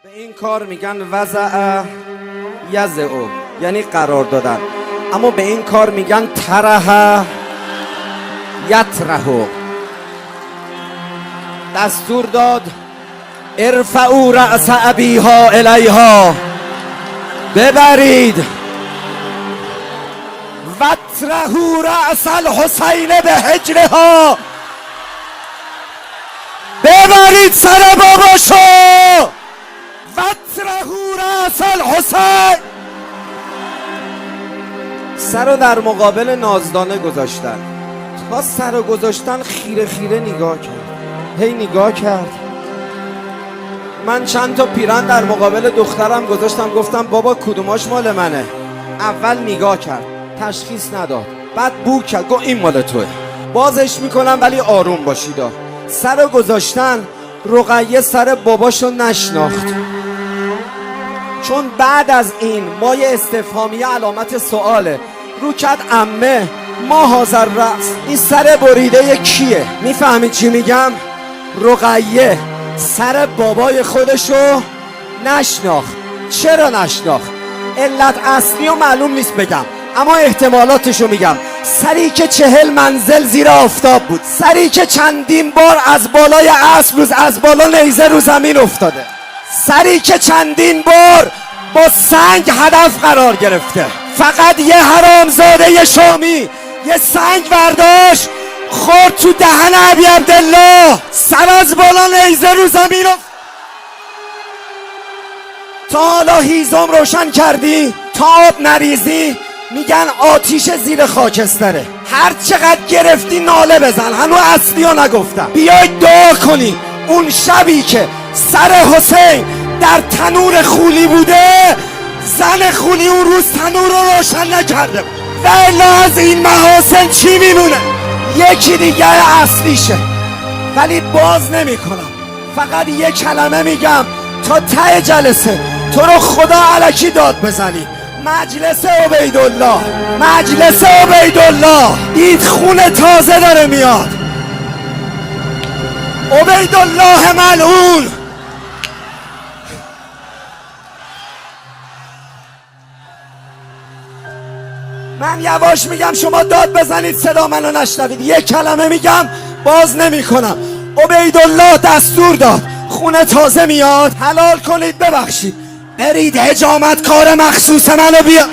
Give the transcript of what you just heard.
به این کار میگن وضع یضع، یعنی قرار دادن. اما به این کار میگن طرح یطرح. دستور داد ارفعوا رأس ابیها الیها، ببرید واطرحوا رأس الحسین به حجرها، ببرید سر باباشو واطرحوا رأس الحسین. سر رو در مقابل نازدانه گذاشتن. تا سر رو گذاشتن خیره خیره نگاه کرد، هی نگاه کرد. من چند تا پیرن در مقابل دخترم گذاشتم، گفتم بابا کدوماش مال منه. اول نگاه کرد، تشخیص نداد، بعد بو کرد، گفت این مال توه. بازش میکنم ولی آروم باشید. سر رو گذاشتن، رقیه سر باباشو نشناخت. چون بعد از این مایه استفهامیه علامت سواله. رو کرد عمه ما حاضر رأس، این سر بریده کیه؟ میفهمید چی میگم؟ رقیه سر بابای خودشو نشناخت. چرا نشناخت؟ علت اصلی و معلوم نیست بگم، اما احتمالاتشو میگم. سری که 40 منزل زیر آفتاب بود، سری که چندین بار از بالای اسب از بالا نیزه رو زمین افتاده، سری که چندین بار با سنگ هدف قرار گرفته. فقط یه حرامزاده شامی یه سنگ برداشت خورد تو دهن ابی عبدالله، سر از بالا نیزه رو زمین تا حالا هیزم روشن کردی؟ تا آب نریزی؟ میگن آتیش زیر خاکستره. هر چقدر گرفتی ناله بزن، هنو اصلی رو نگفتم. بیاید دعا کنی اون شبی که سر حسین در تنور خولی بوده، زن خولی اون روز تنور رو روشن نکرده. و الا از این محاسن چی میمونه؟ یکی دیگه اصلیشه، ولی باز نمی کنم. فقط یه کلمه میگم تا ته جلسه تو رو خدا الکی داد بزنی. مجلس عبیدالله، مجلس عبیدالله، دید خون تازه داره میاد. عبیدالله ملعون. من یواش میگم شما داد بزنید صدا منو نشنوید. یک کلمه میگم باز نمی کنم. عبیدالله دستور داد خون تازه میاد، حلال کنید ببخشید، برید حجامت کار مخصوص منو بیا.